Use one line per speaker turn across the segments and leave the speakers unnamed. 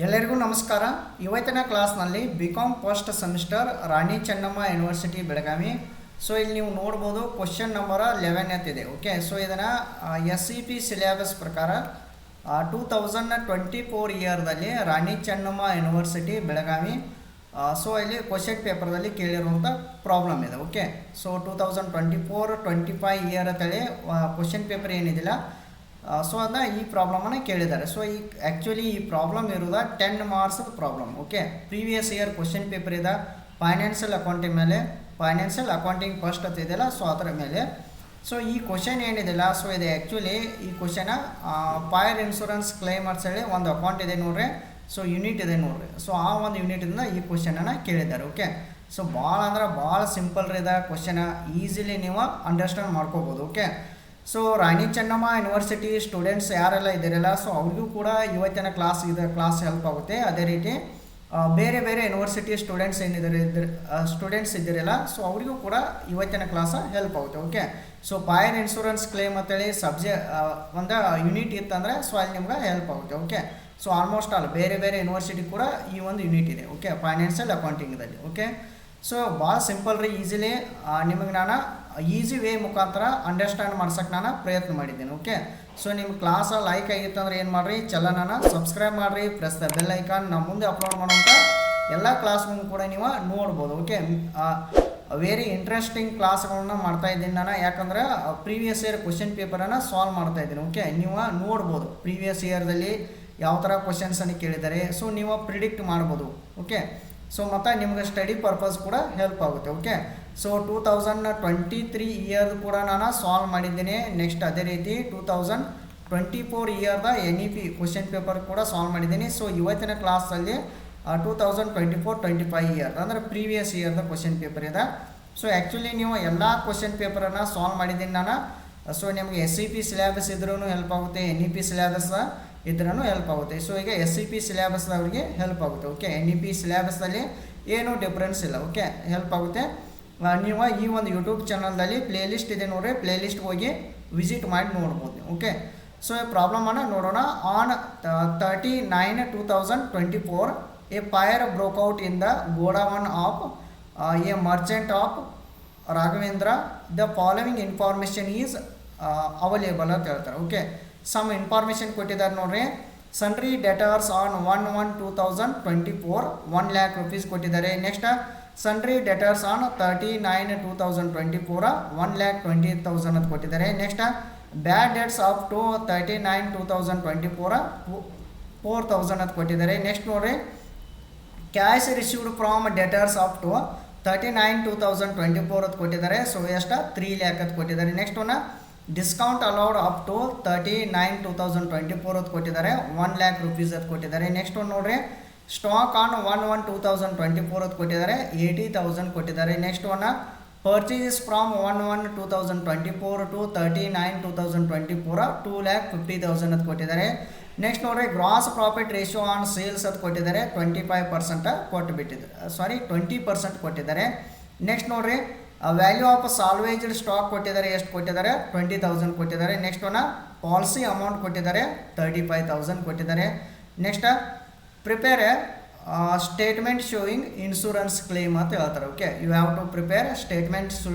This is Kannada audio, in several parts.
ಎಲ್ಲರಿಗೂ ನಮಸ್ಕಾರ. ಇವತ್ತಿನ ಕ್ಲಾಸ್ನಲ್ಲಿ BCom first semester Rani Chennamma university Belagavi. So ಇಲ್ಲಿ ನೀವು ನೋಡ್ಬೋದು ಕ್ವಶನ್ ನಂಬರ್ 11 ಇದೆ. ಓಕೆ, ಸೊ ಇದನ್ನು SEP ಸಿಲೆಬಸ್ ಪ್ರಕಾರ 2024 ಇಯರ್ದಲ್ಲಿ ರಾಣಿ ಚೆನ್ನಮ್ಮ ಯೂನಿವರ್ಸಿಟಿ ಬೆಳಗಾವಿ ಸೊ ಇಲ್ಲಿ ಕ್ವಶನ್ ಪೇಪರ್ದಲ್ಲಿ ಕೇಳಿರುವಂಥ ಪ್ರಾಬ್ಲಮ್ ಇದೆ. ಓಕೆ, ಸೊ 2024-25 ಇಯರ್ ಅಂತೇಳಿ ಕ್ವಶನ್ ಪೇಪರ್ ಏನಿದಿಲ್ಲ, ಸೊ ಅದನ್ನ ಈ ಪ್ರಾಬ್ಲಮನ್ನು ಕೇಳಿದ್ದಾರೆ. ಸೊ ಈ ಆ್ಯಕ್ಚುಲಿ ಈ ಪ್ರಾಬ್ಲಮ್ ಇರೋದ 10 marks problem. Okay, previous year question paper ಇದೆ ಫೈನಾನ್ಷಿಯಲ್ ಅಕೌಂಟಿಂಗ್ ಮೇಲೆ, ಫೈನಾನ್ಷಿಯಲ್ ಅಕೌಂಟಿಂಗ್ ಫಸ್ಟ್ ಅಂತ ಇದೆಯಲ್ಲ, ಸೊ ಅದರ ಮೇಲೆ. ಸೊ ಈ ಕ್ವಶನ್ ಏನಿದೆಯಲ್ಲ, ಸೊ ಇದು ಆ್ಯಕ್ಚುಲಿ ಈ ಕ್ವಶನ ಫೈರ್ ಇನ್ಶೂರೆನ್ಸ್ ಕ್ಲೈಮ್ ಹೇಳಿ ಒಂದು ಅಕೌಂಟ್ ಇದೆ ನೋಡ್ರಿ, ಸೊ ಯೂನಿಟ್ ಇದೆ ನೋಡ್ರಿ. ಸೊ ಆ ಒಂದು ಯೂನಿಟಿಂದ ಈ ಕ್ವಶನನ್ನು ಕೇಳಿದ್ದಾರೆ. ಓಕೆ, ಸೊ ಭಾಳ ಅಂದ್ರೆ ಭಾಳ ಸಿಂಪಲ್ ಇದೆ ಕ್ವಶನ, ಈಸಿಲಿ ನೀವು ಅಂಡರ್ಸ್ಟ್ಯಾಂಡ್ ಮಾಡ್ಕೋಬೋದು. Okay, so Rani Chennamma university students ಯಾರೆಲ್ಲ ಇದ್ದೀರಲ್ಲ, ಸೊ ಅವ್ರಿಗೂ ಕೂಡ ಇವತ್ತಿನ ಕ್ಲಾಸ್ ಹೆಲ್ಪ್ ಆಗುತ್ತೆ. ಅದೇ ರೀತಿ ಬೇರೆ ಬೇರೆ ಯೂನಿವರ್ಸಿಟಿ ಸ್ಟೂಡೆಂಟ್ಸ್ ಸ್ಟೂಡೆಂಟ್ಸ್ ಇದ್ದೀರಲ್ಲ, ಸೊ ಅವರಿಗೂ ಕೂಡ ಇವತ್ತಿನ ಕ್ಲಾಸ್ ಹೆಲ್ಪ್ ಆಗುತ್ತೆ. Okay, so fire insurance claim ಅಂತೇಳಿ ಒಂದು ಯೂನಿಟ್ ಇತ್ತಂದರೆ ಸೊ ಅಲ್ಲಿ ನಿಮ್ಗೆ ಹೆಲ್ಪ್ ಆಗುತ್ತೆ. ಓಕೆ, ಸೊ ಆಲ್ಮೋಸ್ಟ್ ಆಲ್ ಬೇರೆ ಬೇರೆ ಯೂನಿವರ್ಸಿಟಿ ಕೂಡ ಈ ಒಂದು ಯೂನಿಟ್ ಇದೆ. ಓಕೆ, ಫೈನಾನ್ಷಿಯಲ್ ಅಕೌಂಟಿಂಗ್ದಲ್ಲಿ. ಓಕೆ, ಸೊ ಭಾಳ ಸಿಂಪಲ್ ರೀ, ಈಸಿಲಿ ನಿಮಗೆ ನಾನು ಈಸಿ ವೇ ಮುಖಾಂತರ ಅಂಡರ್ಸ್ಟ್ಯಾಂಡ್ ಮಾಡ್ಸೋಕ್ಕೆ ನಾನು ಪ್ರಯತ್ನ ಮಾಡಿದ್ದೇನೆ. ಓಕೆ, ಸೊ ನಿಮ್ಮ ಕ್ಲಾಸ್ ಲೈಕ್ ಆಗಿತ್ತು ಅಂದರೆ ಏನು ಮಾಡಿರಿ, ಚಾನಲ್ನ ಸಬ್ಸ್ಕ್ರೈಬ್ ಮಾಡಿರಿ, ಪ್ರೆಸ್ ದ ಬೆಲ್ ಐಕಾನ್. ನಾವು ಮುಂದೆ ಅಪ್ಲೋಡ್ ಮಾಡೋಂಥ ಎಲ್ಲ ಕ್ಲಾಸ್ಗಳನ್ನು ಕೂಡ ನೀವು ನೋಡ್ಬೋದು. ಓಕೆ, ವೆರಿ ಇಂಟ್ರೆಸ್ಟಿಂಗ್ ಕ್ಲಾಸ್ಗಳನ್ನ ಮಾಡ್ತಾಯಿದ್ದೀನಿ ನಾನು, ಯಾಕಂದರೆ ಪ್ರೀವಿಯಸ್ ಇಯರ್ ಕ್ವಶನ್ ಪೇಪರನ್ನು ಸಾಲ್ವ್ ಮಾಡ್ತಾಯಿದ್ದೀನಿ. ಓಕೆ, ನೀವು ನೋಡ್ಬೋದು ಪ್ರೀವಿಯಸ್ ಇಯರ್ದಲ್ಲಿ ಯಾವ ಥರ ಕ್ವಶನ್ಸನ್ನು ಕೇಳಿದ್ದಾರೆ, ಸೊ ನೀವು ಪ್ರಿಡಿಕ್ಟ್ ಮಾಡ್ಬೋದು. ಓಕೆ, ಸೊ ಮತ್ತು ನಿಮ್ಗೆ ಸ್ಟಡಿ ಪರ್ಪಸ್ ಕೂಡ ಹೆಲ್ಪ್ ಆಗುತ್ತೆ. ಓಕೆ, ಸೊ 2023 ಇಯರ್ದು ಕೂಡ ನಾನು ಸಾಲ್ವ್ ಮಾಡಿದ್ದೀನಿ. ನೆಕ್ಸ್ಟ್ ಅದೇ ರೀತಿ 2024 ಇಯರ್ದ NEP ಕ್ವಶನ್ ಪೇಪರ್ ಕೂಡ ಸಾಲ್ವ್ ಮಾಡಿದ್ದೀನಿ. ಸೊ ಇವತ್ತಿನ ಕ್ಲಾಸಲ್ಲಿ 2024-25 ಇಯರ್ ಅಂದರೆ ಪ್ರೀವಿಯಸ್ ಇಯರ್ದ ಕ್ವಶನ್ ಪೇಪರ್ ಇದೆ. ಸೊ ಆ್ಯಕ್ಚುಲಿ ನೀವು ಎಲ್ಲ ಕ್ವಶನ್ ಪೇಪರನ್ನು ಸಾಲ್ವ್ ಮಾಡಿದ್ದೀನಿ ನಾನು. ಸೊ ನಿಮಗೆ SEP ಸಿಲೆಬಸ್ ಇದ್ರೂ ಹೆಲ್ಪ್ ಆಗುತ್ತೆ, NEP ಸಿಲೆಬಸ್ ಇದ್ರೂ ಹೆಲ್ಪ್ ಆಗುತ್ತೆ. ಸೊ ಈಗ SEP ಸಿಲೆಬಸ್ದವ್ರಿಗೆ ಹೆಲ್ಪ್ ಆಗುತ್ತೆ. ಓಕೆ, NEP ಸಿಲೆಬಸ್ದಲ್ಲಿ ಏನೂ ಡಿಫ್ರೆನ್ಸ್ ಇಲ್ಲ. ಓಕೆ, ಹೆಲ್ಪ್ ಆಗುತ್ತೆ. ನೀವು ಈ ಒಂದು ಯೂಟ್ಯೂಬ್ ಚಾನಲ್ದಲ್ಲಿ ಪ್ಲೇಲಿಸ್ಟ್ ಇದೆ ನೋಡ್ರಿ, ಪ್ಲೇಲಿಸ್ಟ್ ಹೋಗಿ ವಿಸಿಟ್ ಮಾಡಿ ನೋಡ್ಬೋದು. ಓಕೆ, ಸೊ ಈ ಪ್ರಾಬ್ಲಮನ್ನು ನೋಡೋಣ. On 39/2024 a fire broke out in the godown of a merchant of Raghavendra. The following information is available ಅಂತ ಹೇಳ್ತಾರೆ. ಓಕೆ, ಸಮ್ ಇನ್ಫಾರ್ಮೇಷನ್ ಕೊಟ್ಟಿದ್ದಾರೆ ನೋಡ್ರಿ. Sundry debtors on 1/1/2024 1 lakh rupees ಕೊಟ್ಟಿದ್ದಾರೆ. ನೆಕ್ಸ್ಟ್ ಸನ್ರಿ ಡೆಟರ್ಸ್ ಆನ್ 39/2024 1,20,000 ಅಂತ ಕೊಟ್ಟಿದ್ದಾರೆ. Next bad debts up to 39/2024 4,000 ಅಂತ ಕೊಟ್ಟಿದ್ದಾರೆ. ನೆಕ್ಸ್ಟ್ ನೋಡ್ರಿ, cash received from debtors up to 39/2024 ಅಂತ ಕೊಟ್ಟಿದ್ದಾರೆ. ಸೊ ಎಷ್ಟು 3 lakh ಅಂತ ಕೊಟ್ಟಿದ್ದಾರೆ. ನೆಕ್ಸ್ಟ್ ಒನ್ನ ಡಿಸ್ಕೌಂಟ್ ಅಲೌಡ್ ಅಪ್ ಟು 39/2024 ಅಂತ ಕೊಟ್ಟಿದ್ದಾರೆ, 1 lakh rupees ಅಂತ ಕೊಟ್ಟಿದ್ದಾರೆ. ನೆಕ್ಸ್ಟ್ ಒಂದು ನೋಡ್ರಿ, ಸ್ಟಾಕ್ ಆನ್ 1/1/2024 ಅಂತ ಕೊಟ್ಟಿದ್ದಾರೆ, 80,000 ಕೊಟ್ಟಿದ್ದಾರೆ. ನೆಕ್ಸ್ಟ್ ಒನ್ನ ಪರ್ಚೇಸಸ್ ಫ್ರಾಮ್ 1/1/2024 ಟು 39/2024 2,50,000 ಅಂತ ಕೊಟ್ಟಿದ್ದಾರೆ. ನೆಕ್ಸ್ಟ್ ನೋಡ್ರಿ, gross profit ratio on sales ಅಂತ ಕೊಟ್ಟಿದ್ದಾರೆ, 25% ಕೊಟ್ಟುಬಿಟ್ಟಿದ್ದಾರೆ, 20% ಕೊಟ್ಟಿದ್ದಾರೆ. ನೆಕ್ಸ್ಟ್ ನೋಡ್ರಿ, ವ್ಯಾಲ್ಯೂ ಆಫ್ ಸಾಲ್ವೇಜ್ಡ್ ಸ್ಟಾಕ್ ಕೊಟ್ಟಿದ್ದಾರೆ, ಎಷ್ಟು ಕೊಟ್ಟಿದ್ದಾರೆ, 20,000 ಕೊಟ್ಟಿದ್ದಾರೆ. ನೆಕ್ಸ್ಟ್ ಒನ್ನ ಪಾಲಿಸಿ ಅಮೌಂಟ್ ಕೊಟ್ಟಿದ್ದಾರೆ, 35,000 ಕೊಟ್ಟಿದ್ದಾರೆ. Next prepare statement showing insurance claim ಅಂತ ಹೇಳ್ತಾರೆ. Okay, you have to prepare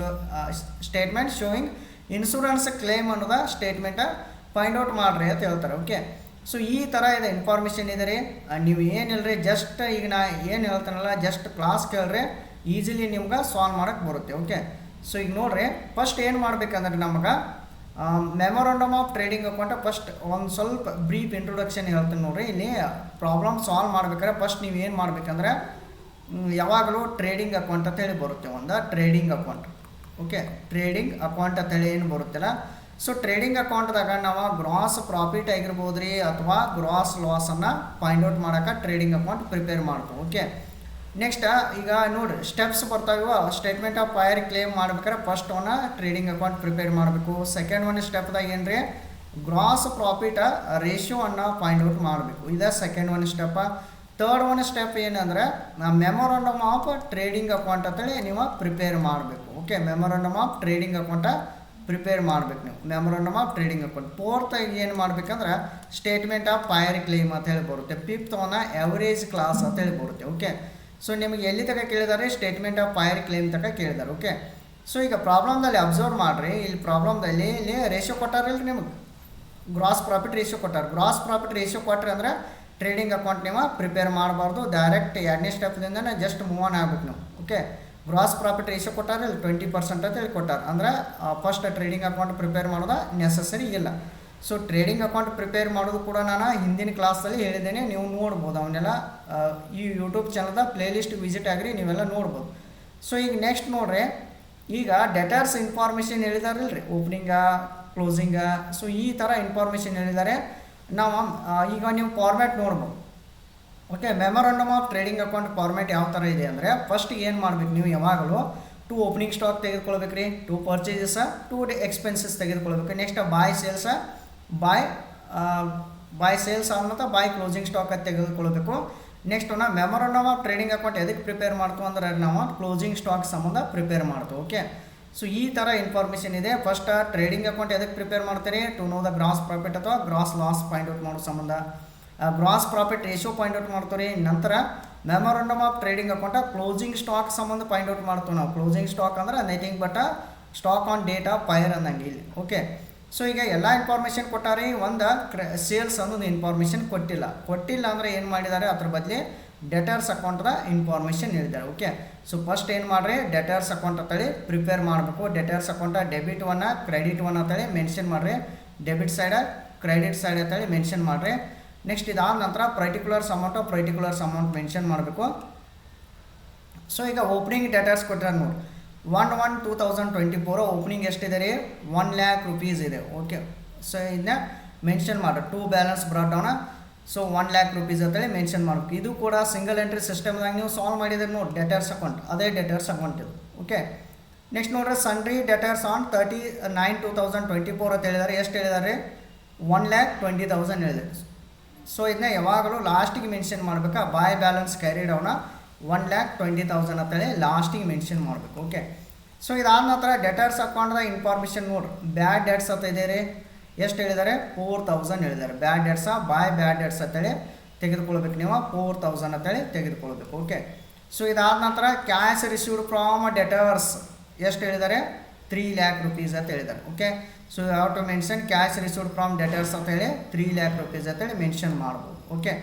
statement showing insurance claim ಅನ್ನೋದ ಸ್ಟೇಟ್ಮೆಂಟ್ ಫೈಂಡ್ ಔಟ್ ಮಾಡಿರಿ ಅಂತ ಹೇಳ್ತಾರೆ. ಓಕೆ, ಸೊ ಈ ಥರ ಇದೆ ಇನ್ಫಾರ್ಮೇಷನ್ ಇದೆ ರೀ. ನೀವು ಏನಿಲ್ಲರಿ, ಜಸ್ಟ್ ಈಗ ನಾ ಏನು ಹೇಳ್ತಾನಲ್ಲ, ಜಸ್ಟ್ ಕ್ಲಾಸ್ ಕೇಳ್ರಿ, ಈಸಿಲಿ ನಿಮ್ಗೆ ಸಾಲ್ವ್ ಮಾಡೋಕ್ಕೆ ಬರುತ್ತೆ. ಓಕೆ, ಸೊ ಈಗ ನೋಡ್ರಿ, ಫಸ್ಟ್ ಏನು ಮಾಡ್ಬೇಕಂದ್ರೆ ನಮ್ಗೆ memorandum of trading account first ಒಂದು ಸ್ವಲ್ಪ ಬ್ರೀಫ್ ಇಂಟ್ರೊಡಕ್ಷನ್ ಹೇಳ್ತೀನಿ ನೋಡ್ರಿ. ಇಲ್ಲಿ ಪ್ರಾಬ್ಲಮ್ ಸಾಲ್ವ್ ಮಾಡ್ಬೇಕಾದ್ರೆ ಫಸ್ಟ್ ನೀವು ಏನು ಮಾಡ್ಬೇಕಂದ್ರೆ ಯಾವಾಗಲೂ ಟ್ರೇಡಿಂಗ್ ಅಕೌಂಟ್ ಅಂತೇಳಿ ಬರುತ್ತೆ, ಒಂದು trading account. Okay, trading account ಅಂತೇಳಿ ಏನು ಬರುತ್ತಿಲ್ಲ. ಸೊ ಟ್ರೇಡಿಂಗ್ ಅಕೌಂಟ್ದಾಗ ನಾವು ಗ್ರಾಸ್ ಪ್ರಾಫಿಟ್ ಆಗಿರ್ಬೋದು ರೀ ಅಥವಾ ಗ್ರಾಸ್ ಲಾಸನ್ನು ಫೈಂಡ್ ಔಟ್ ಮಾಡೋಕೆ ಟ್ರೇಡಿಂಗ್ ಅಕೌಂಟ್ ಪ್ರಿಪೇರ್ ಮಾಡ್ತೀವಿ. ಓಕೆ, ನೆಕ್ಸ್ಟ್ ಈಗ ನೋಡಿರಿ, ಸ್ಟೆಪ್ಸ್ ಬರ್ತಾವೆ. ಸ್ಟೇಟ್ಮೆಂಟ್ ಆಫ್ ಫೈರ್ ಕ್ಲೇಮ್ ಮಾಡ್ಬೇಕಾದ್ರೆ ಫಸ್ಟ್ ಒನ್ನ ಟ್ರೇಡಿಂಗ್ ಅಕೌಂಟ್ ಪ್ರಿಪೇರ್ ಮಾಡಬೇಕು. ಸೆಕೆಂಡ್ ಒನ್ ಸ್ಟೆಪ್ದಾಗ ಏನು ರೀ, ಗ್ರಾಸ್ ಪ್ರಾಫಿಟ್ ರೇಷಿಯೋವನ್ನು ಫೈಂಡ್ ಔಟ್ ಮಾಡಬೇಕು, ಇದು second one step. Third one step ಏನಂದರೆ ಮೆಮೊರಂಡಮ್ ಆಫ್ ಟ್ರೇಡಿಂಗ್ ಅಕೌಂಟ್ ಅಂತೇಳಿ ನೀವು ಪ್ರಿಪೇರ್ ಮಾಡಬೇಕು. ಓಕೆ, ಮೆಮೊರಂಡಮ್ ಆಫ್ ಟ್ರೇಡಿಂಗ್ ಅಕೌಂಟ ಪ್ರಿಪೇರ್ ಮಾಡ್ಬೇಕು ನೀವು memorandum of trading account. Fourth ಏನು ಮಾಡ್ಬೇಕಂದ್ರೆ ಸ್ಟೇಟ್ಮೆಂಟ್ ಆಫ್ ಫೈರ್ ಕ್ಲೇಮ್ ಅಂತ ಹೇಳಿ ಬರುತ್ತೆ. ಫಿಫ್ತ್ ಒನ್ ಎವರೇಜ್ ಕ್ಲಾಸ್ ಅಂತ ಹೇಳಿ ಬರುತ್ತೆ. ಓಕೆ, ಸೊ ನಿಮಗೆ ಎಲ್ಲಿ ತನಕ ಕೇಳಿದ್ದಾರೆ, ಸ್ಟೇಟ್ಮೆಂಟ್ ಆಫ್ ಫೈರ್ ಕ್ಲೇಮ್ ತನಕ ಕೇಳಿದ್ದಾರೆ. ಓಕೆ, ಸೊ ಈಗ ಪ್ರಾಬ್ಲಮ್ದಲ್ಲಿ ಅಬ್ಸರ್ವ್ ಮಾಡಿರಿ, ಇಲ್ಲಿ ಪ್ರಾಬ್ಲಮ್ದಲ್ಲಿ ಇಲ್ಲಿ ರೇಷಿಯೋ ಕೊಟ್ಟಾರಿಲ್ರಿ ನಿಮಗೆ, ಗ್ರಾಸ್ ಪ್ರಾಫಿಟ್ ರೇಷಿಯೋ ಕೊಟ್ಟಾರೆ. ಗ್ರಾಸ್ ಪ್ರಾಫಿಟ್ ರೇಷಿಯೋ ಕೊಟ್ಟರೆ ಅಂದರೆ ಟ್ರೇಡಿಂಗ್ ಅಕೌಂಟ್ ನೀವು ಪ್ರಿಪೇರ್ ಮಾಡಬಾರ್ದು, ಡೈರೆಕ್ಟ್ ಎರಡನೇ ಸ್ಟೆಪ್ದಿಂದ ಜಸ್ಟ್ ಮೂವ್ ಆನ್ ಆಗ್ಬೇಕು ನೀವು. ಓಕೆ, ಗ್ರಾಸ್ ಪ್ರಾಫಿಟ್ ರೇಷಿಯೋ ಕೊಟ್ಟಾರೆ, ಇಲ್ಲಿ 20% ಅಂತ ಹೇಳಿ ಕೊಟ್ಟಾರೆ. ಅಂದರೆ ಫಸ್ಟ್ ಟ್ರೇಡಿಂಗ್ ಅಕೌಂಟ್ ಪ್ರಿಪೇರ್ ಮಾಡೋದು ನೆಸಸರಿ ಇಲ್ಲ. ಸೊ ಟ್ರೇಡಿಂಗ್ ಅಕೌಂಟ್ ಪ್ರಿಪೇರ್ ಮಾಡೋದು ಕೂಡ ನಾನು ಹಿಂದಿನ ಕ್ಲಾಸಲ್ಲಿ ಹೇಳಿದ್ದೇನೆ, ನೀವು ನೋಡ್ಬೋದು ಅವನ್ನೆಲ್ಲ. ಈ ಯೂಟ್ಯೂಬ್ ಚಾನಲ್ದ ಪ್ಲೇಲಿಸ್ಟ್ ವಿಸಿಟ್ ಆಗಿರಿ, ನೀವೆಲ್ಲ ನೋಡ್ಬೋದು. ಸೊ ಈಗ ನೆಕ್ಸ್ಟ್ ನೋಡ್ರಿ, ಈಗ ಡೆಟರ್ಸ್ ಇನ್ಫಾರ್ಮೇಷನ್ ಹೇಳಿದಾರಲ್ರಿ, ಓಪನಿಂಗ ಕ್ಲೋಸಿಂಗ, ಸೊ ಈ ಥರ ಇನ್ಫಾರ್ಮೇಷನ್ ಹೇಳಿದ್ದಾರೆ. ನಾವು ಈಗ ನೀವು ಫಾರ್ಮ್ಯಾಟ್ ನೋಡ್ಬೋದು. Okay, memorandum of trading account format ಯಾವ ಥರ ಇದೆ ಅಂದರೆ, ಫಸ್ಟ್ ಏನು ಮಾಡ್ಬೇಕು ನೀವು ಯಾವಾಗಲೂ 2 ಓಪನಿಂಗ್ ಸ್ಟಾಕ್ ತೆಗೆದುಕೊಳ್ಬೇಕು ರೀ, 2 ಪರ್ಚೇಸಸ್, 2 ಎಕ್ಸ್ಪೆನ್ಸಸ್ ತೆಗೆದುಕೊಳ್ಬೇಕು. ನೆಕ್ಸ್ಟ್ ಬಾಯ್ ಸೇಲ್ಸ್ ಮತ್ತು ಬಾಯ್ ಕ್ಲೋಸಿಂಗ್ ಸ್ಟಾಕ್ ಅದು ತೆಗೆದುಕೊಳ್ಬೇಕು. ನೆಕ್ಸ್ಟ್ ನಾವು ಮೆಮೊರಂಡಮ್ ಆಫ್ ಟ್ರೇಡಿಂಗ್ ಅಕೌಂಟ್ ಎದಕ್ಕೆ ಪ್ರಿಪೇರ್ ಮಾಡ್ತೀವಿ ಅಂದ್ರೆ ನಾವು ಕ್ಲೋಸಿಂಗ್ ಸ್ಟಾಕ್ ಸಂಬಂಧ ಪ್ರಿಪೇರ್ ಮಾಡ್ತೀವಿ. ಓಕೆ, ಸೊ ಈ ಥರ ಇನ್ಫಾರ್ಮೇಷನ್ ಇದೆ. ಫಸ್ಟ್ ಟ್ರೇಡಿಂಗ್ ಅಕೌಂಟ್ ಎದಕ್ಕೆ ಪ್ರಿಪೇರ್ ಮಾಡ್ತೀರಿ, to know the gross profit ಅಥವಾ ಗ್ರಾಸ್ ಲಾಸ್ ಪಾಯಿಂಟ್ ಔಟ್ ಮಾಡೋ ಸಂಬಂಧ gross profit ratio point out ಮಾಡ್ತೀವಿ. ನಂತರ memorandum of trading account closing stock ಸಂಬಂಧ ಪಾಯಿಂಟ್ ಔಟ್ ಮಾಡ್ತೀವಿ ನಾವು. ಕ್ಲೋಸಿಂಗ್ ಸ್ಟಾಕ್ ಅಂದ್ರೆ nothing but stock on date of fire ಅಂದಂಗೆ ಇಲ್ಲಿ. ಓಕೆ, ಸೊ ಈಗ ಎಲ್ಲ ಇನ್ಫಾರ್ಮೇಷನ್ ಕೊಟ್ಟಾರೆ, ಒಂದು ಸೇಲ್ಸ್ ಅನ್ನೋದು ಇನ್ಫಾರ್ಮೇಷನ್ ಕೊಟ್ಟಿಲ್ಲ ಅಂದರೆ ಏನು ಮಾಡಿದ್ದಾರೆ, ಅದ್ರ ಬದಲಿ ಡೆಟರ್ಸ್ ಅಕೌಂಟ್ದ ಇನ್ಫಾರ್ಮೇಷನ್ ಹೇಳಿದ್ದಾರೆ. ಓಕೆ, ಸೊ ಫಸ್ಟ್ ಏನು ಮಾಡಿರಿ, ಡೆಟರ್ಸ್ ಅಕೌಂಟ್ ಅಂತೇಳಿ ಪ್ರಿಪೇರ್ ಮಾಡಬೇಕು. Debtors account debit one credit one ಅಂತೇಳಿ ಮೆನ್ಷನ್ ಮಾಡಿರಿ, ಡೆಬಿಟ್ ಸೈಡ್ ಕ್ರೆಡಿಟ್ ಸೈಡ್ ಅಂತೇಳಿ ಮೆನ್ಷನ್ ಮಾಡಿರಿ. ನೆಕ್ಸ್ಟ್ ಇದಾದ ನಂತರ ಪರ್ಟಿಕ್ಯುಲರ್ಸ್ ಅಮೌಂಟ್ ಮೆನ್ಷನ್ ಮಾಡಬೇಕು. ಸೊ ಈಗ ಓಪನಿಂಗ್ ಡೆಟರ್ಸ್ ಕೊಟ್ಟರೆ ನೋಡಿ, 1/1/2024 ಓಪನಿಂಗ್ ಎಷ್ಟಿದೆ ರೀ, 1 lakh rupees ಇದೆ. ಓಕೆ, ಸೊ ಇದನ್ನ ಮೆನ್ಷನ್ ಮಾಡಿ. 2 balance brought down, so 1 lakh rupees ಅಂತೇಳಿ ಮೆನ್ಷನ್ ಮಾಡಬೇಕು. ಇದು ಕೂಡ ಸಿಂಗಲ್ ಎಂಟ್ರಿ ಸಿಸ್ಟಮ್ದಾಗ ನೀವು ಸಾಲ್ವ್ ಮಾಡಿದ್ರೆ ನೋಡಿ, ಡೆಟರ್ಸ್ ಅಕೌಂಟ್ ಅದೇ ಡೆಟರ್ಸ್ ಅಕೌಂಟ್ ಇದು. ಓಕೆ, ನೆಕ್ಸ್ಟ್ ನೋಡ್ರಿ, ಸನ್ರಿ ಡೆಟರ್ಸ್ ಆನ್ 30/9/2024 ಅಂತ ಹೇಳಿದ್ದಾರೆ. ಎಷ್ಟು ಹೇಳಿದ್ದಾರೆ, 1,20,000 ಹೇಳಿದ್ದಾರೆ. ಸೊ ಇದನ್ನ ಯಾವಾಗಲೂ ಲಾಸ್ಟಿಗೆ ಮೆನ್ಷನ್ ಮಾಡಬೇಕಾ, ಬಾಯ್ ಬ್ಯಾಲೆನ್ಸ್ ಕ್ಯಾರಿ ಡೌನ 1,20,000 ಅಂತೇಳಿ ಲಾಸ್ಟಿಗೆ ಮೆನ್ಷನ್ ಮಾಡಬೇಕು. ಓಕೆ, ಸೊ ಇದಾದ ನಂತರ ಡೆಟರ್ಸ್ ಅಕೌಂಟ್ದ ಇನ್ಫಾರ್ಮೇಷನ್ ನೋಡ್ರಿ, ಬ್ಯಾಡ್ ಡೆಟ್ಸ್ ಅಂತ ಇದೆ ರೀ, ಎಷ್ಟು ಹೇಳಿದ್ದಾರೆ, 4,000 ಹೇಳಿದ್ದಾರೆ. ಬ್ಯಾಡ್ ಡೆಟ್ಸ ಬ್ಯಾಡ್ ಡೆಟ್ಸ್ ಅಂತೇಳಿ ತೆಗೆದುಕೊಳ್ಬೇಕು ನೀವು, 4,000 ಅಂತೇಳಿ ತೆಗೆದುಕೊಳ್ಬೇಕು. ಓಕೆ, ಸೊ ಇದಾದ ನಂತರ ಕ್ಯಾಶ್ ರಿಸೀವ್ಡ್ ಫ್ರಾಮ್ ಡೆಟರ್ಸ್ ಎಷ್ಟು ಹೇಳಿದ್ದಾರೆ, 3 lakh rupees ಅಂತ ಹೇಳಿದ್ದಾರೆ. ಓಕೆ, ಸೊ ಯಾವ to mention cash received from debtors ಅಂತೇಳಿ 3 lakh rupees ಅಂತೇಳಿ ಮೆನ್ಷನ್ ಮಾಡ್ಬೋದು. Okay,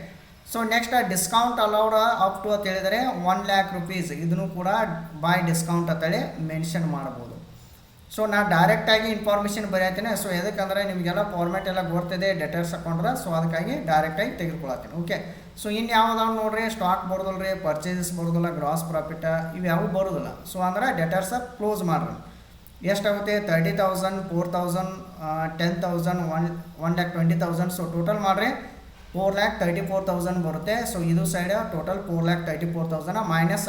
so next discount allowed up to ಅಂತ ಹೇಳಿದರೆ 1 lakh rupees, ಇದನ್ನು ಕೂಡ ಬೈ ಡಿಸ್ಕೌಂಟ್ ಅಂತೇಳಿ ಮೆನ್ಷನ್ ಮಾಡ್ಬೋದು. ಸೊ ನಾನು ಡೈರೆಕ್ಟಾಗಿ ಇನ್ಫಾರ್ಮೇಷನ್ ಬರೆಯತ್ತೀನಿ. ಸೊ ಎದಕ್ಕಂದರೆ ನಿಮಗೆಲ್ಲ ಫಾರ್ಮ್ಯಾಟ್ ಎಲ್ಲ ಗೊತ್ತಿದೆ ಡೆಟರ್ಸ್ ಅಕೌಂಟ್ದ, ಸೊ ಅದಕ್ಕಾಗಿ ಡೈರೆಕ್ಟಾಗಿ ತೆಗೆದುಕೊಳತ್ತೀನಿ. ಓಕೆ, ಸೊ ಇನ್ನು ಯಾವ್ದಾವ್ ನೋಡ್ರಿ, ಸ್ಟಾಕ್ ಬರೋದಿಲ್ಲ ರೀ, ಪರ್ಚೇಸಸ್ ಬರೋದಿಲ್ಲ, ಗ್ರಾಸ್ ಪ್ರಾಫಿಟ್ ಇವು ಯಾವೂ ಬರೋದಿಲ್ಲ. ಸೊ ಅಂದ್ರೆ ಡೆಟರ್ಸ ಕ್ಲೋಸ್ ಮಾಡ್ರಿ. ಎಷ್ಟಾಗುತ್ತೆ, 30,000, 4,000, 10,000, 1,20,000. ಸೊ ಟೋಟಲ್ ಮಾಡಿರಿ 4,34,000 ಬರುತ್ತೆ. ಸೊ ಇದು ಸೈಡ್ ಟೋಟಲ್ 4,34,000 ಮೈನಸ್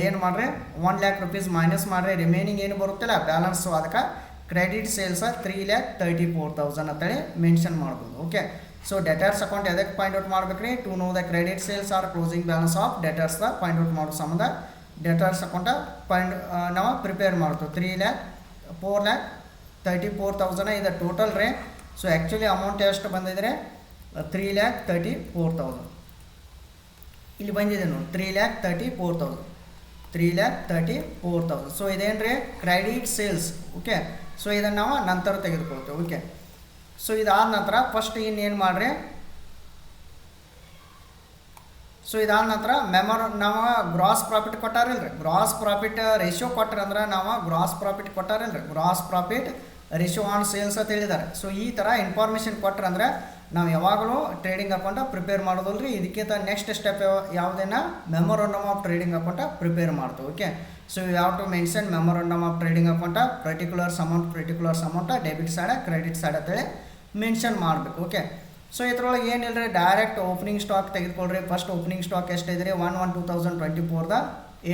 ಏನು ಮಾಡಿರಿ, 1 lakh rupees ಮೈನಸ್ ಮಾಡಿರಿ, ರಿಮೈನಿಂಗ್ ಏನು ಬರುತ್ತಿಲ್ಲ ಬ್ಯಾಲೆನ್ಸ್. ಸೊ ಅದಕ್ಕೆ ಕ್ರೆಡಿಟ್ ಸೇಲ್ಸ್ 3,34,000 ಅಂತೇಳಿ ಮೆನ್ಷನ್ ಮಾಡ್ಬೋದು. ಓಕೆ, ಸೊ ಡೆಟರ್ಸ್ ಅಕೌಂಟ್ ಎದಕ್ಕೆ ಪಾಯಿಂಟ್ ಔಟ್ ಮಾಡ್ಬೇಕು ರೀ, to know the credit sales are closing balance of ಡೆಟರ್ಸ್ದ ಪಾಯಿಂಟ್ ಔಟ್ ಮಾಡೋ ಸಂಬಂಧ ಡೆಟರ್ಸ್ ಅಕೌಂಟ ಪಾಯಿಂಟ್ ನಾವು ಪ್ರಿಪೇರ್ ಮಾಡ್ತೀವಿ. 4,34,000 ಇದು ಟೋಟಲ್ ರೇ. ಸೊ ಆ್ಯಕ್ಚುಲಿ ಅಮೌಂಟ್ ಎಷ್ಟು ಬಂದಿದ್ರೆ 3,34,000 ಇಲ್ಲಿ ಬಂದಿದೆ ನೋಡಿ, 3,34,000. ಸೊ ಇದೇನು ರೀ, ಕ್ರೆಡಿಟ್ ಸೇಲ್ಸ್. ಓಕೆ, ಸೊ ಇದನ್ನು ನಾವು ನಂತರ ತೆಗೆದುಕೊಳ್ತೇವೆ. ಓಕೆ, ಸೊ ಇದಾದ ನಂತರ ಫಸ್ಟ್ ಇನ್ನೇನು ಮಾಡಿರಿ, ಸೊ ಇದಾದ ನಂತರ ನಾವು ಗ್ರಾಸ್ ಪ್ರಾಫಿಟ್ ಕೊಟ್ಟಾರಿಲ್ರಿ, ಗ್ರಾಸ್ ಪ್ರಾಫಿಟ್ ರೇಷಿಯೋ ಕೊಟ್ಟರೆ ನಾವು ಗ್ರಾಸ್ ಪ್ರಾಫಿಟ್ ಕೊಟ್ಟಾರಿಲ್ರಿ, gross profit ratio on sales ಅಂತ ಹೇಳಿದ್ದಾರೆ. ಸೊ ಈ ಥರ ಇನ್ಫಾರ್ಮೇಷನ್ ಕೊಟ್ಟರೆ ನಾವು ಯಾವಾಗಲೂ ಟ್ರೇಡಿಂಗ್ ಅಕೌಂಟ ಪ್ರಿಪೇರ್ ಮಾಡೋದಲ್ರಿ. ಇದಕ್ಕಿಂತ ನೆಕ್ಸ್ಟ್ ಸ್ಟೆಪ್ ಯಾವುದೇನ ಮೆಮೊರಂಡಮ್ ಆಫ್ ಟ್ರೇಡಿಂಗ್ ಅಕೌಂಟ ಪ್ರಿಪೇರ್ ಮಾಡ್ತೀವಿ. ಓಕೆ, ಸೊ ಯಾವ to mention memorandum of trading ಅಕೌಂಟ particulars amount debit side credit side ಅಂತೇಳಿ ಮೆನ್ಷನ್ ಮಾಡಬೇಕು. ಓಕೆ, ಸೊ ಇದ್ರೊಳಗೆ ಏನಿಲ್ಲ ರೀ, ಡೈರೆಕ್ಟ್ ಓಪನಿಂಗ್ ಸ್ಟಾಕ್ ತೆಗೆದುಕೊಳ್ರಿ. ಫಸ್ಟ್ ಓಪನಿಂಗ್ ಸ್ಟಾಕ್ ಎಷ್ಟಿದೆ ರೀ, 1/1/2024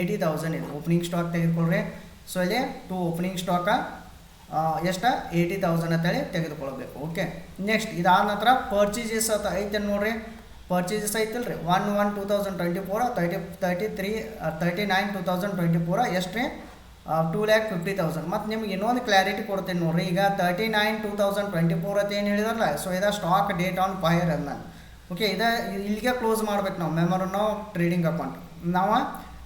80,000 ಇದೆ ಓಪನಿಂಗ್ ಸ್ಟಾಕ್ ತೆಗೆದುಕೊಳ್ರಿ. ಸೊ ಇಲ್ಲಿ 2 ಓಪನಿಂಗ್ ಸ್ಟಾಕ ಎಷ್ಟು 80,000 ಅಂತೇಳಿ ತೆಗೆದುಕೊಳ್ಬೇಕು. ಓಕೆ, ನೆಕ್ಸ್ಟ್ ಇದಾದ ನಂತರ ಪರ್ಚೇಸಸ್ ಅಂತ ಐತೆ ನೋಡ್ರಿ, ಪರ್ಚೇಸಸ್ ಐತಿಲ್ಲ ರೀ, 1/1/2024 39/2024 ಎಷ್ಟು ರೀ, 2,50,000. ಮತ್ತು ನಿಮ್ಗೆ ಇನ್ನೊಂದು ಕ್ಲಾರಿಟಿ ಕೊಡ್ತೀನಿ ನೋಡ್ರಿ. ಈಗ 39/2024 ಅಂತ ಏನು ಹೇಳಿದಾರಲ್ಲ, ಸೊ ಇದು ಸ್ಟಾಕ್ ಡೇಟ್ ಆನ್ ಫೈರ್ ಅದ ನಾನು. ಓಕೆ, ಇಲ್ಲಿಗೆ ಕ್ಲೋಸ್ ಮಾಡ್ಬೇಕು ನಾವು ಮೆಮೊರನ್ನು ಟ್ರೇಡಿಂಗ್ ಅಕೌಂಟ್. ನಾವು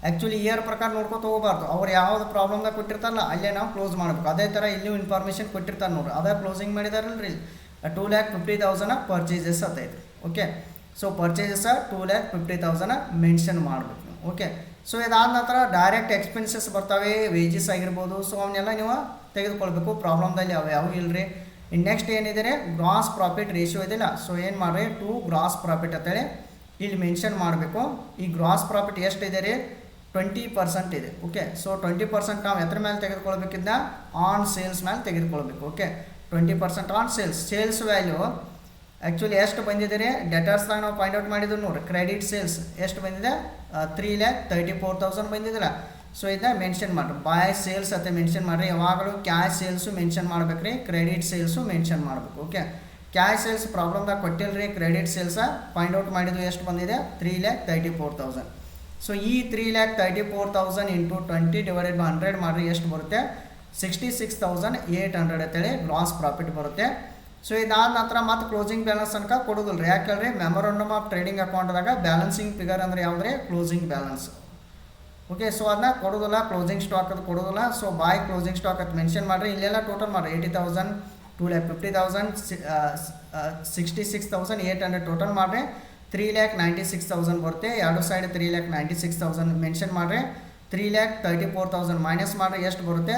ಆ್ಯಕ್ಚುಲಿ ಇಯರ್ ಪ್ರಕಾರ ನೋಡ್ಕೊತ ಹೋಗಬಾರ್ದು. ಅವ್ರು ಯಾವ್ದು ಪ್ರಾಬ್ಲಮ್ದಾಗ ಕೊಟ್ಟಿರ್ತಾರಲ್ಲ ಅಲ್ಲೇ ನಾವು ಕ್ಲೋಸ್ ಮಾಡಬೇಕು. ಅದೇ ಥರ ಇಲ್ಲೂ ಇನ್ಫಾರ್ಮೇಷನ್ ಕೊಟ್ಟಿರ್ತಾರೆ ನೋಡ್ರಿ, ಅದೇ ಕ್ಲೋಸಿಂಗ್ ಮಾಡಿದಾರಲ್ರಿ. 2,50,000 ಪರ್ಚೇಸಸ್ ಅಂತೈತೆ. ಓಕೆ, ಸೊ ಪರ್ಚೇಸಸ್ 2,50,000 ಮೆನ್ಷನ್ ಮಾಡಬೇಕು. ಓಕೆ, ಸೊ ಇದಾದ ನಂತರ ಡೈರೆಕ್ಟ್ ಎಕ್ಸ್ಪೆನ್ಸಸ್ ಬರ್ತವೆ, ವೇಜಸ್ ಆಗಿರ್ಬೋದು. ಸೊ ಅವನ್ನೆಲ್ಲ ನೀವು ತೆಗೆದುಕೊಳ್ಬೇಕು. ಪ್ರಾಬ್ಲಮ್ದಲ್ಲಿ ಅವು ಯಾವ ಇಲ್ಲರಿ. ಇನ್ನು ನೆಕ್ಸ್ಟ್ ಏನಿದೆ, ಗ್ರಾಸ್ ಪ್ರಾಫಿಟ್ ರೇಷಿಯೋ ಇದೆಯಲ್ಲ, ಸೊ ಏನು ಮಾಡಿರಿ, ಟು ಗ್ರಾಸ್ ಪ್ರಾಫಿಟ್ ಅಂತೇಳಿ ಇಲ್ಲಿ ಮೆನ್ಷನ್ ಮಾಡಬೇಕು. ಈ ಗ್ರಾಸ್ ಪ್ರಾಫಿಟ್ ಎಷ್ಟು ಇದೆ ರೀ, 20% ಇದೆ. ಓಕೆ, ಸೊ 20% ನಾವು ಎದ್ರ ಮೇಲೆ ತೆಗೆದುಕೊಳ್ಬೇಕಿದ್ದ, ಆನ್ ಸೇಲ್ಸ್ ಮೇಲೆ ತೆಗೆದುಕೊಳ್ಬೇಕು. Okay, 20% on sales value actually ಎಷ್ಟು ಬಂದಿದೆ ರೀ, ಡೆಟರ್ಸ್ದಾಗ ನಾವು ಫೈಂಡ್ ಔಟ್ ಮಾಡಿದ್ವಿ ನೋಡಿರಿ. ಕ್ರೆಡಿಟ್ ಸೇಲ್ಸ್ ಎಷ್ಟು ಬಂದಿದೆ, 3,34,000 ಬಂದಿದ್ದಿಲ್ಲ. ಸೊ ಇದನ್ನ ಮೆನ್ಷನ್ ಮಾಡಿರಿ. ಬಾಯ್ ಸೇಲ್ಸ್ ಅಂತ ಮೆನ್ಷನ್ ಮಾಡಿರಿ. ಯಾವಾಗಲೂ ಕ್ಯಾಶ್ ಸೇಲ್ಸು ಮೆನ್ಷನ್ ಮಾಡ್ಬೇಕು ರೀ, ಕ್ರೆಡಿಟ್ ಸೇಲ್ಸು ಮೆನ್ಷನ್ ಮಾಡಬೇಕು. ಓಕೆ, ಕ್ಯಾಶ್ ಸೇಲ್ಸ್ ಪ್ರಾಬ್ಲಮ್ದಾಗ ಕೊಟ್ಟಿಲ್ಲ ರೀ, ಕ್ರೆಡಿಟ್ ಸೇಲ್ಸ ಫೈಂಡ್ ಔಟ್ ಮಾಡಿದ್ವಿ ಎಷ್ಟು ಬಂದಿದೆ, 3,34,000. ಸೊ ಈ 3,34,000 ಇಂಟು 20 ಡಿವೈಡೆಡ್ ಬೈ 100 ಮಾಡಿರಿ ಎಷ್ಟು ಬರುತ್ತೆ, 66,800 ಅಂತೇಳಿ ಗ್ರಾಸ್ ಪ್ರಾಫಿಟ್ ಬರುತ್ತೆ. ಸೊ ಇದಾದ ನಂತರ ಮತ್ತೆ ಕ್ಲೋಸಿಂಗ್ ಬ್ಯಾಲೆನ್ಸ್ ತನಕ ಕೊಡೋದಿಲ್ಲ ರೀ. ಯಾಕೆ ಹೇಳ್ರಿ, ಮೆಮೊರಂಡಮ್ ಆಫ್ ಟ್ರೇಡಿಂಗ್ ಅಕೌಂಟ್ದಾಗ ಬ್ಯಾಲೆನ್ಸಿಂಗ್ ಫಿಗರ್ ಅಂದರೆ ಯಾವುದ್ರಿ, ಕ್ಲೋಸಿಂಗ್ ಬ್ಯಾಲೆನ್ಸ್. ಓಕೆ, ಸೊ ಅದನ್ನ ಕೊಡೋದಿಲ್ಲ, ಕ್ಲೋಸಿಂಗ್ ಸ್ಟಾಕ್ ಅದು ಕೊಡೋದಿಲ್ಲ. ಸೊ ಬಾಯ್ ಕ್ಲೋಸಿಂಗ್ ಸ್ಟಾಕ್ ಅಂತ ಮೆನ್ಷನ್ ಮಾಡಿರಿ. ಇಲ್ಲೆಲ್ಲ ಟೋಟಲ್ ಮಾಡಿರಿ, 80,000, 2,50,000, 66,800 ಟೋಟಲ್ ಮಾಡಿರಿ. 3,96,000 ಬರುತ್ತೆ. ಎರಡು ಸೈಡ್ 3,96,000 ಮೆನ್ಷನ್ ಮಾಡಿರಿ. 3,34,000 ಮೈನಸ್ ಮಾಡಿರಿ ಎಷ್ಟು ಬರುತ್ತೆ,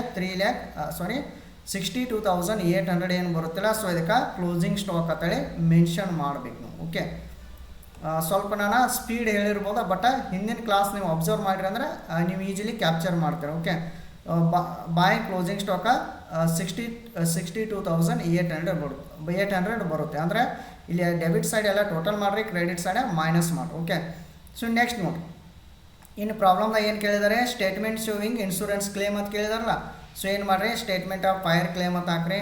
62,800 ಏನು ಬರುತ್ತಿಲ್ಲ. ಸೊ ಇದಕ್ಕೆ ಕ್ಲೋಸಿಂಗ್ ಸ್ಟಾಕ್ ಅಂತೇಳಿ ಮೆನ್ಷನ್ ಮಾಡಬೇಕು ನಾವು. ಓಕೆ, ಸ್ವಲ್ಪ ನಾನು ಸ್ಪೀಡ್ ಹೇಳಿರ್ಬೋದು, ಬಟ್ ಹಿಂದಿನ ಕ್ಲಾಸ್ ನೀವು ಅಬ್ಸರ್ವ್ ಮಾಡಿರಿ ಅಂದರೆ ನೀವು ಈಜಿಲಿ ಕ್ಯಾಪ್ಚರ್ ಮಾಡ್ತೀರ. ಓಕೆ, ಬಾಯ್ ಕ್ಲೋಸಿಂಗ್ ಸ್ಟಾಕ 62,800 ಬರುತ್ತೆ. ಅಂದರೆ ಇಲ್ಲಿ ಡೆಬಿಟ್ ಸೈಡ್ ಎಲ್ಲ ಟೋಟಲ್ ಮಾಡಿರಿ, ಕ್ರೆಡಿಟ್ ಸೈಡ್ ಮೈನಸ್ ಮಾಡಿರಿ. ಓಕೆ, ಸೊ ನೆಕ್ಸ್ಟ್ ನೋಡಿ, ಇನ್ನು ಪ್ರಾಬ್ಲಮ್ದಾಗ ಏನು ಕೇಳಿದ್ದಾರೆ, ಸ್ಟೇಟ್ಮೆಂಟ್ ಶೋವಿಂಗ್ ಇನ್ಶೂರೆನ್ಸ್ ಕ್ಲೇಮ್ ಅಂತ ಕೇಳಿದಾರಲ್ಲ. ಸೊ ಏನು ಮಾಡಿರಿ, ಸ್ಟೇಟ್ಮೆಂಟ್ ಆಫ್ ಫೈರ್ ಕ್ಲೇಮ್ ಅಂತ ಹಾಕ್ರಿ.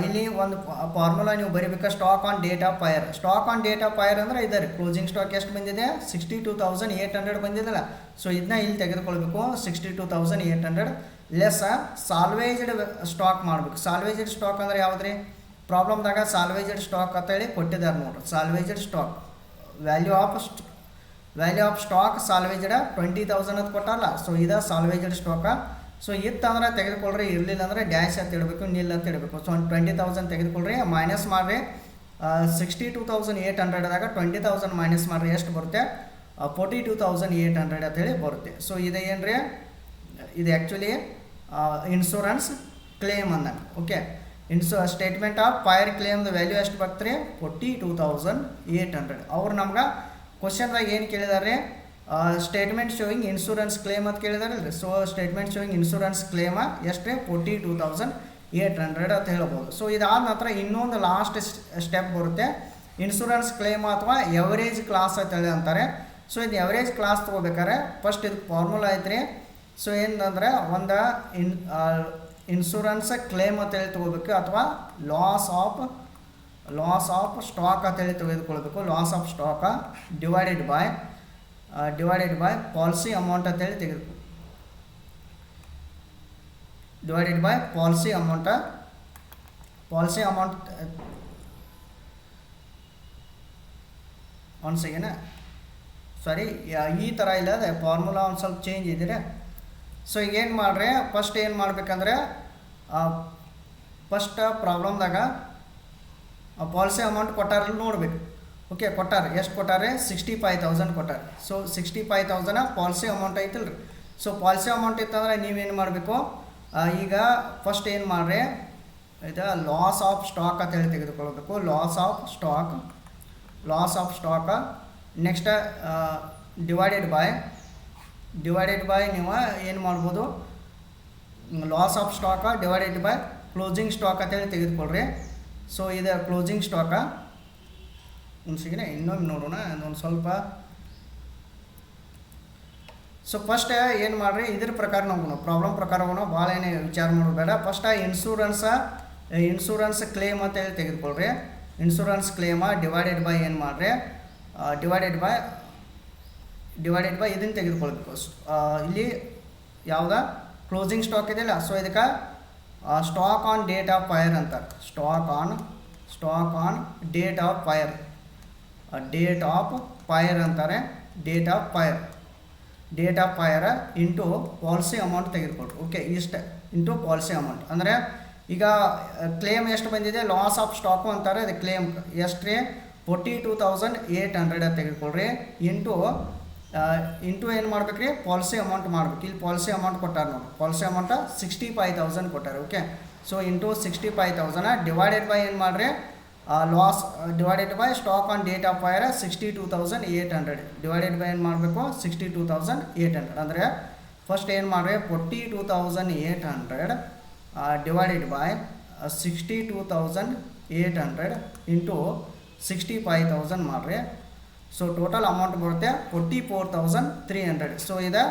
ಇಲ್ಲಿ ಒಂದು ಫಾರ್ಮುಲಾ ನೀವು ಬರೀಬೇಕು, stock on date of fire. Stock on date of fire ಅಂದರೆ ಇದೆ ರೀ, ಕ್ಲೋಸಿಂಗ್ ಸ್ಟಾಕ್ ಎಷ್ಟು ಬಂದಿದೆ, 62,800 ಬಂದಿದ್ದಲ್ಲ. ಸೊ ಇದನ್ನ ಇಲ್ಲಿ ತೆಗೆದುಕೊಳ್ಬೇಕು, 62,800 ಲೆಸ್ ಸಾಲ್ವೇಜ್ಡ್ ಸ್ಟಾಕ್ ಮಾಡಬೇಕು. ಸಾಲ್ವೇಜ್ಡ್ ಸ್ಟಾಕ್ ಅಂದರೆ ಯಾವ್ದು ರೀ, ಪ್ರಾಬ್ಲಮ್ದಾಗ ಸಾಲ್ವೇಜ್ಡ್ ಸ್ಟಾಕ್ ಅಂತೇಳಿ ಕೊಟ್ಟಿದ್ದಾರೆ ನೋಡ್ರಿ. ಸಾಲ್ವೇಜ್ಡ್ ಸ್ಟಾಕ್ ವ್ಯಾಲ್ಯೂ ಆಫ್ ಸ್ಟಾಕ್ ಸಾಲ್ವೇಜ್ಡ್ 20,000 ಅಂತ ಕೊಟ್ಟಾರಲ್ಲ. ಸೊ ಇದು ಸಾಲ್ವೇಜ್ಡ್ ಸ್ಟಾಕ. ಸೊ ಇತ್ತಂದ್ರೆ ತೆಗೆದುಕೊಳ್ರಿ, ಇರಲಿಲ್ಲ ಅಂದರೆ ಡ್ಯಾಶ್ ಅಂತ ಇಡಬೇಕು, ನಿಲ್ ಅಂತ ಇಡಬೇಕು. ಸೊ 20,000 ತೆಗೆದುಕೊಳ್ರಿ, ಮೈನಸ್ ಮಾಡಿರಿ. 62,800ದಾಗ 20,000 ಮೈನಸ್ ಮಾಡಿರಿ ಎಷ್ಟು ಬರುತ್ತೆ, 42,800 ಅಂತೇಳಿ ಬರುತ್ತೆ. ಸೊ ಇದು ಏನು ರೀ, ಇದು ಆ್ಯಕ್ಚುಲಿ ಇನ್ಶೂರೆನ್ಸ್ ಕ್ಲೇಮ್ ಅಂದ. ಓಕೆ, ಸ್ಟೇಟ್ಮೆಂಟ್ ಆಫ್ ಫೈರ್ ಕ್ಲೇಮ್ದು ವ್ಯಾಲ್ಯೂ ಎಷ್ಟು ಬರ್ತಾರೆ, 42,800. ಅವ್ರು ನಮ್ಗೆ ಕ್ವಶನ್ದಾಗ ಏನು ಕೇಳಿದಾರೆ, ಸ್ಟೇಟ್ಮೆಂಟ್ ಶೋಯಿಂಗ್ ಇನ್ಶೂರೆನ್ಸ್ ಕ್ಲೇಮ್ ಅಂತ ಕೇಳಿದಾರಲ್ರಿ. ಸೊ ಸ್ಟೇಟ್ಮೆಂಟ್ ಶೋಯಿಂಗ್ ಇನ್ಶೂರೆನ್ಸ್ ಕ್ಲೇಮ ಎಷ್ಟು ರೀ, 42,800 ಅಂತ ಹೇಳ್ಬೋದು. ಸೊ ಇದಾದ ನಂತರ ಇನ್ನೊಂದು ಲಾಸ್ಟ್ ಸ್ಟೆಪ್ ಬರುತ್ತೆ, ಇನ್ಶೂರೆನ್ಸ್ ಕ್ಲೇಮ್ ಅಥವಾ ಎವರೇಜ್ ಕ್ಲಾಸ್ ಅಂತೇಳಿ ಅಂತಾರೆ. ಸೊ ಇದು ಎವರೇಜ್ ಕ್ಲಾಸ್ ತೊಗೋಬೇಕಾರೆ ಫಸ್ಟ್ ಇದು ಫಾರ್ಮುಲಾ ಐತ್ರಿ. ಸೊ ಏನಂದರೆ ಒಂದು ಇನ್ಶೂರೆನ್ಸ್ ಕ್ಲೇಮ್ ಅಂತೇಳಿ ತೊಗೋಬೇಕು, ಅಥವಾ ಲಾಸ್ ಆಫ್ ಸ್ಟಾಕ್ ಅಂತೇಳಿ ತೆಗೆದುಕೊಳ್ಬೇಕು. Loss of ಸ್ಟಾಕ divided by policy amount ಅಂತೇಳಿ ತೆಗೆದುಕೊ, ಡಿವೈಡೆಡ್ ಬೈ ಪಾಲಿಸಿ ಅಮೌಂಟ್ ಒಂದು ಸೆಕೆಂಡ್, ಸಾರಿ ಈ ಥರ ಇಲ್ಲ, ಅದೇ ಫಾರ್ಮುಲಾ ಒಂದು ಸ್ವಲ್ಪ ಚೇಂಜ್ ಇದ್ದೀರಿ. ಸೊ ಈಗ ಏನು ಮಾಡ್ರಿ, ಫಸ್ಟ್ ಏನು ಮಾಡ್ಬೇಕಂದ್ರೆ ಫಸ್ಟ್ ಪ್ರಾಬ್ಲಮ್ದಾಗ ಪಾಲಿಸಿ ಅಮೌಂಟ್ ಕೊಟ್ಟಾರಲ್ಲಿ ನೋಡಬೇಕು. ಓಕೆ, ಕೊಟ್ಟಾರೆ ಎಷ್ಟು ಕೊಟ್ಟಾರೆ, 65,000 ಕೊಟ್ಟಾರೆ. ಸೊ 65,000 ಪಾಲಿಸಿ ಅಮೌಂಟ್ ಐತಲ್ಲ ರೀ. ಸೊ ಪಾಲಿಸಿ ಅಮೌಂಟ್ ಇತ್ತಂದ್ರೆ ನೀವೇನು ಮಾಡಬೇಕು, ಈಗ ಫಸ್ಟ್ ಏನು ಮಾಡ್ರಿ, ಇದು ಲಾಸ್ ಆಫ್ ಸ್ಟಾಕ್ ಅಂತೇಳಿ ತೆಗೆದುಕೊಳ್ಬೇಕು. Loss of stock next divided by ನೀವು ಏನು ಮಾಡ್ಬೋದು, loss of ಸ್ಟಾಕ divided by closing stock ಅಂತೇಳಿ ತೆಗೆದುಕೊಳ್ರಿ. ಸೊ ಇದು ಕ್ಲೋಸಿಂಗ್ ಸ್ಟಾಕ ಒಂದು ಸಿಗನೆ ಇನ್ನೊಮ್ಮೆ ನೋಡೋಣ ಒಂದು ಸ್ವಲ್ಪ. ಸೊ ಫಸ್ಟ್ ಏನು ಮಾಡಿರಿ, ಇದ್ರ ಪ್ರಕಾರ ನಾವು ಪ್ರಾಬ್ಲಮ್ ಪ್ರಕಾರ ಭಾಳ ಏನು ವಿಚಾರ ಮಾಡೋದು ಬೇಡ. ಫಸ್ಟ್ ಇನ್ಶೂರೆನ್ಸ್ ಕ್ಲೇಮ್ ಅಂತೇಳಿ ತೆಗೆದುಕೊಳ್ರಿ. ಇನ್ಶೂರೆನ್ಸ್ ಕ್ಲೇಮ ಡಿವೈಡೆಡ್ ಬೈ ಏನು ಮಾಡಿರಿ, ಡಿವೈಡೆಡ್ ಬೈ ಇದನ್ನು ತೆಗೆದುಕೊಳ್ಬೇಕು. ಇಲ್ಲಿ ಯಾವುದ ಕ್ಲೋಸಿಂಗ್ ಸ್ಟಾಕ್ ಇದೆಯಲ್ಲ, ಸೊ ಇದಕ್ಕೆ stock on date of fire ಅಂತಾರೆ. Stock on date of fire, date of fire ಅಂತಾರೆ. Date of fire into policy amount ತೆಗೆದುಕೊಟ್ರು. ಓಕೆ, ಇಷ್ಟು ಇಂಟು ಪಾಲಿಸಿ ಅಮೌಂಟ್ ಅಂದರೆ ಈಗ ಕ್ಲೇಮ್ ಎಷ್ಟು ಬಂದಿದೆ, ಲಾಸ್ ಆಫ್ ಸ್ಟಾಕು ಅಂತಾರೆ. ಅದು ಕ್ಲೇಮ್ ಎಷ್ಟು ರೀ, 42,800 ತೆಗೆದುಕೊಳ್ರಿ. ಇಂಟು ಏನು ಮಾಡ್ಬೇಕು ರೀ, ಪಾಲಿಸಿ ಅಮೌಂಟ್ ಮಾಡ್ಬೇಕು. ಇಲ್ಲಿ ಪಾಲಿಸಿ ಅಮೌಂಟ್ ಕೊಟ್ಟಾರೆ ನೋಡಿ, ಪಾಲಿಸಿ ಅಮೌಂಟ್ 65,000 ಕೊಟ್ಟಾರೆ. Okay, so into 65,000 divided by ಏನು ಮಾಡಿರಿ, loss divided by stock on date of fire 62,800 divided by ಏನು ಮಾಡಬೇಕು, 62,800 ಅಂದರೆ ಫಸ್ಟ್ ಏನು ಮಾಡಿರಿ, 42,800 ಡಿವೈಡೆಡ್ ಬೈ 62,800 ಇಂಟು 65,000 ಮಾಡಿರಿ. ಸೊ ಟೋಟಲ್ ಅಮೌಂಟ್ ಬರುತ್ತೆ 44,300. ಸೊ ಇದು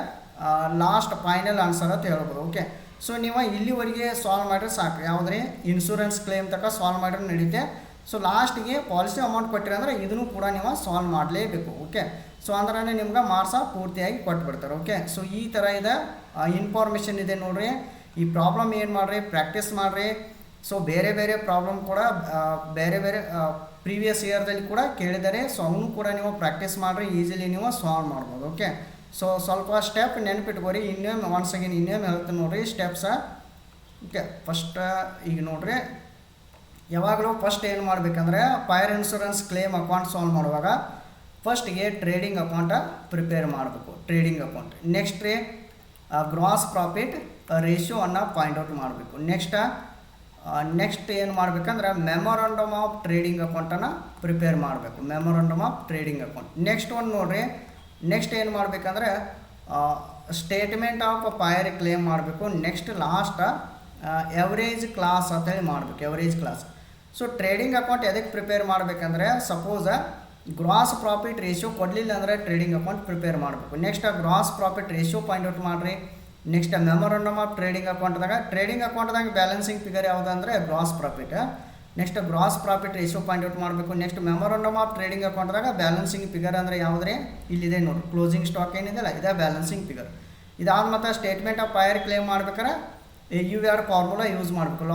ಲಾಸ್ಟ್ ಫೈನಲ್ ಆನ್ಸರ್ ಅಂತ ಹೇಳ್ಬೋದು. ಓಕೆ, ಸೊ ನೀವು ಇಲ್ಲಿವರೆಗೆ ಸಾಲ್ವ್ ಮಾಡಿದ್ರೆ ಸಾಕು. ಯಾವುದ್ರಿ, ಇನ್ಶೂರೆನ್ಸ್ ಕ್ಲೇಮ್ ತನಕ ಸಾಲ್ವ್ ಮಾಡಿದ್ರೆ ನಡೀತೆ. ಸೊ ಲಾಸ್ಟಿಗೆ ಪಾಲಿಸಿ ಅಮೌಂಟ್ ಕೊಟ್ಟಿರಿ ಅಂದರೆ ಇದನ್ನು ಕೂಡ ನೀವು ಸಾಲ್ವ್ ಮಾಡಲೇಬೇಕು. ಓಕೆ, ಸೊ ಅಂದ್ರೆ ನಿಮ್ಗೆ ಮಾರ್ಕ್ಸ ಪೂರ್ತಿಯಾಗಿ ಕೊಟ್ಬಿಡ್ತಾರೆ. ಓಕೆ, ಸೊ ಈ ಥರ ಇದೆ ಇನ್ಫಾರ್ಮೇಷನ್ ಇದೆ ನೋಡಿರಿ. ಈ ಪ್ರಾಬ್ಲಮ್ ಏನು ಮಾಡಿರಿ, ಪ್ರಾಕ್ಟೀಸ್ ಮಾಡಿರಿ. ಸೊ ಬೇರೆ ಬೇರೆ ಪ್ರಾಬ್ಲಮ್ ಕೂಡ ಬೇರೆ ಪ್ರೀವಿಯಸ್ ಇಯರ್ದಲ್ಲಿ ಕೂಡ ಕೇಳಿದ್ದಾರೆ. ಸೊ ಅವನು ಕೂಡ ನೀವು ಪ್ರಾಕ್ಟೀಸ್ ಮಾಡಿರಿ, ಈಸಿಲಿ ನೀವು ಸಾಲ್ವ್ ಮಾಡ್ಬೋದು. ಓಕೆ, ಸೊ ಸ್ವಲ್ಪ ಸ್ಟೆಪ್ ನೆನಪಿಟ್ಕೋರಿ. ಇನ್ನೊಮ್ಮೆ ಒನ್ಸ್ ಅಗೇನ್ ಇನ್ನೊಮ್ಮೆ ಹೇಳ್ತೀನಿ ನೋಡಿರಿ ಸ್ಟೆಪ್ಸ. ಓಕೆ, ಫಸ್ಟ್ ಈಗ ನೋಡಿರಿ, ಯಾವಾಗಲೂ ಫಸ್ಟ್ ಏನು ಮಾಡಬೇಕಂದ್ರೆ fire insurance claim account solve ಮಾಡುವಾಗ ಫಸ್ಟಿಗೆ ಟ್ರೇಡಿಂಗ್ ಅಕೌಂಟ ಪ್ರಿಪೇರ್ ಮಾಡಬೇಕು. ಟ್ರೇಡಿಂಗ್ ಅಕೌಂಟ್ ನೆಕ್ಸ್ಟ್ ರೀ ಗ್ರಾಸ್ ಪ್ರಾಫಿಟ್ ರೇಷಿಯೋವನ್ನು ಪಾಯಿಂಟ್ ಔಟ್ ಮಾಡಬೇಕು. ನೆಕ್ಸ್ಟ್ ಏನು ಮಾಡಬೇಕಂದ್ರೆ ಮೆಮೊರಂಡಮ್ ಆಫ್ ಟ್ರೇಡಿಂಗ್ ಅಕೌಂಟನ್ನು ಪ್ರಿಪೇರ್ ಮಾಡಬೇಕು. Memorandum of trading account next ಒಂದು ನೋಡಿರಿ. ನೆಕ್ಸ್ಟ್ ಏನು ಮಾಡಬೇಕಂದ್ರೆ ಸ್ಟೇಟ್ಮೆಂಟ್ ಆಫ್ ಫೈರ್ ಕ್ಲೇಮ್ ಮಾಡಬೇಕು. ನೆಕ್ಸ್ಟ್ ಲಾಸ್ಟ್ ಎವರೇಜ್ ಕ್ಲಾಸ್ ಅಂತೇಳಿ ಮಾಡಬೇಕು, average class. So trading account ಎದಕ್ಕೆ ಪ್ರಿಪೇರ್ ಮಾಡಬೇಕಂದ್ರೆ ಸಪೋಸ್ ಗ್ರಾಸ್ ಪ್ರಾಫಿಟ್ ರೇಷಿಯೋ ಕೊಡಲಿಲ್ಲ ಅಂದರೆ ಟ್ರೇಡಿಂಗ್ ಅಕೌಂಟ್ ಪ್ರಿಪೇರ್ ಮಾಡಬೇಕು. Next gross profit ratio point out ಮಾಡಿರಿ. ನೆಕ್ಸ್ಟ್ ಮೆಮೊರಂಡಮ್ ಆಫ್ ಟ್ರೇಡಿಂಗ್ ಅಕೌಂಟ್ದಾಗ ಬ್ಯಾಲೆನ್ಸಿಂಗ್ ಫಿಗರ್ ಯಾವುದು ಅಂದರೆ gross profit. Next gross profit ratio point out ಮಾಡಬೇಕು. ನೆಕ್ಸ್ಟ್ ಮೆಮೊರಂಡಮ್ ಆಫ್ ಟ್ರೇಡಿಂಗ್ ಅಕೌಂಟ್ದಾಗ ಬ್ಯಾಲೆನ್ಸಿಂಗ್ ಫಿಗರ್ ಅಂದರೆ ಯಾವುದ್ರಿ, ಇಲ್ಲಿದೆ ನೋಡಿ, ಕ್ಲೋಸಿಂಗ್ ಸ್ಟಾಕ್ ಏನಿದೆಲ್ಲ ಇದೇ ಬ್ಯಾಲೆನ್ಸಿಂಗ್ ಫಿಗರ್. ಇದಾದ ಮತ್ತು ಸ್ಟೇಟ್ಮೆಂಟ್ ಆಫ್ ಫೈರ್ ಕ್ಲೇಮ್ ಮಾಡ್ಬೇಕಾದ್ರೆ UR ಫಾರ್ಮುಲಾ ಯೂಸ್ ಮಾಡಬೇಕು.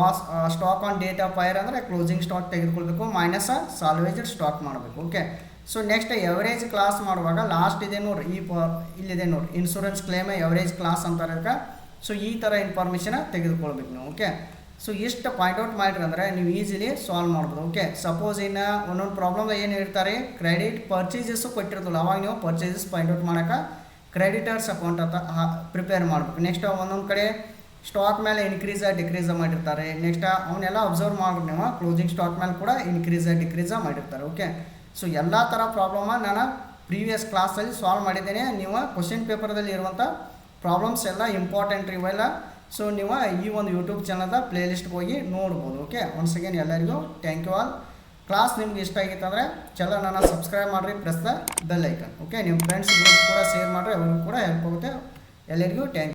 Stock on date of fire ಅಂದರೆ ಕ್ಲೋಸಿಂಗ್ ಸ್ಟಾಕ್ ತೆಗೆದುಕೊಳ್ಬೇಕು, ಮೈನಸ್ ಸಾಲ್ವೇಜ್ಡ್ ಸ್ಟಾಕ್ ಮಾಡಬೇಕು. Okay, so next average class ಮಾಡುವಾಗ ಲಾಸ್ಟ್ ಇದೆ ನೋಡಿರಿ, ಇಲ್ಲಿದೆ ನೋಡಿ, ಇನ್ಶೂರೆನ್ಸ್ ಕ್ಲೇಮ್ ಎವರೇಜ್ ಕ್ಲಾಸ್ ಅಂತಾರೆ ಅದಕ್ಕೆ. ಸೊ ಈ ಥರ ಇನ್ಫಾರ್ಮೇಷನ್ ತೆಗೆದುಕೊಳ್ಬೇಕು ನೀವು. ಓಕೆ, ಸೊ ಇಷ್ಟು ಪಾಯಿಂಟ್ ಔಟ್ ಮಾಡಿರಿ ಅಂದರೆ ನೀವು ಈಸಿಲಿ ಸಾಲ್ವ್ ಮಾಡ್ಬೋದು. ಓಕೆ, ಸಪೋಸ್ ಇನ್ನು ಒಂದೊಂದು ಪ್ರಾಬ್ಲಮ್ ಏನು ಹೇಳ್ತಾರೆ, ಕ್ರೆಡಿಟ್ ಪರ್ಚೇಸಸ್ಸು ಕೊಟ್ಟಿರೋದಿಲ್ಲ, ಅವಾಗ ನೀವು ಪರ್ಚೇಸಸ್ ಪಾಯಿಂಟ್ ಔಟ್ ಮಾಡೋಕೆ ಕ್ರೆಡಿಟರ್ಸ್ ಅಕೌಂಟ್ ಅಂತ ಪ್ರಿಪೇರ್ ಮಾಡಬೇಕು. ನೆಕ್ಸ್ಟ್ ಒಂದೊಂದು ಕಡೆ ಸ್ಟಾಕ್ ಮೇಲೆ ಇನ್ಕ್ರೀಸ ಡಿಕ್ರೀಸ ಮಾಡಿರ್ತಾರೆ. ನೆಕ್ಸ್ಟ್ ಅವನ್ನೆಲ್ಲ ಅಬ್ಸರ್ವ್ ಮಾಡ್ಬೇಕು ನೀವು. ಕ್ಲೋಸಿಂಗ್ ಸ್ಟಾಕ್ ಮೇಲೆ ಕೂಡ ಇನ್ಕ್ರೀಸ ಡಿಕ್ರೀಸ ಮಾಡಿರ್ತಾರೆ. ಓಕೆ, ಸೊ ಎಲ್ಲ ಥರ ಪ್ರಾಬ್ಲಮ ನಾನು ಪ್ರೀವಿಯಸ್ ಕ್ಲಾಸಲ್ಲಿ ಸಾಲ್ವ್ ಮಾಡಿದ್ದೇನೆ. ನೀವು ಕ್ವಶನ್ ಪೇಪರ್ದಲ್ಲಿ ಇರುವಂಥ ಪ್ರಾಬ್ಲಮ್ಸ್ ಎಲ್ಲ ಇಂಪಾರ್ಟೆಂಟ್ ಇವೆಲ್ಲ. ಸೊ ನೀವು ಈ ಒಂದು ಯೂಟ್ಯೂಬ್ ಚಾನಲ್ದ ಪ್ಲೇಲಿಸ್ಟ್ಗೆ ಹೋಗಿ ನೋಡ್ಬೋದು. ಓಕೆ, ಒನ್ಸ್ ಅಗೇನ್ ಎಲ್ಲರಿಗೂ ಥ್ಯಾಂಕ್ ಯು ಆಲ್. ಕ್ಲಾಸ್ ನಿಮ್ಗೆ ಇಷ್ಟ ಆಗಿತ್ತು ಅಂದರೆ ಚಾನಲ್ನ ಸಬ್ಸ್ಕ್ರೈಬ್ ಮಾಡಿರಿ, press the bell icon. Okay, ನಿಮ್ಮ ಫ್ರೆಂಡ್ಸ್ ಗ್ರೂಪ್ ಕೂಡ ಶೇರ್ ಮಾಡಿರಿ, ಅವ್ರಿಗೂ ಕೂಡ ಹೆಲ್ಪ್ ಆಗುತ್ತೆ. ಎಲ್ಲರಿಗೂ ಥ್ಯಾಂಕ್ ಯು.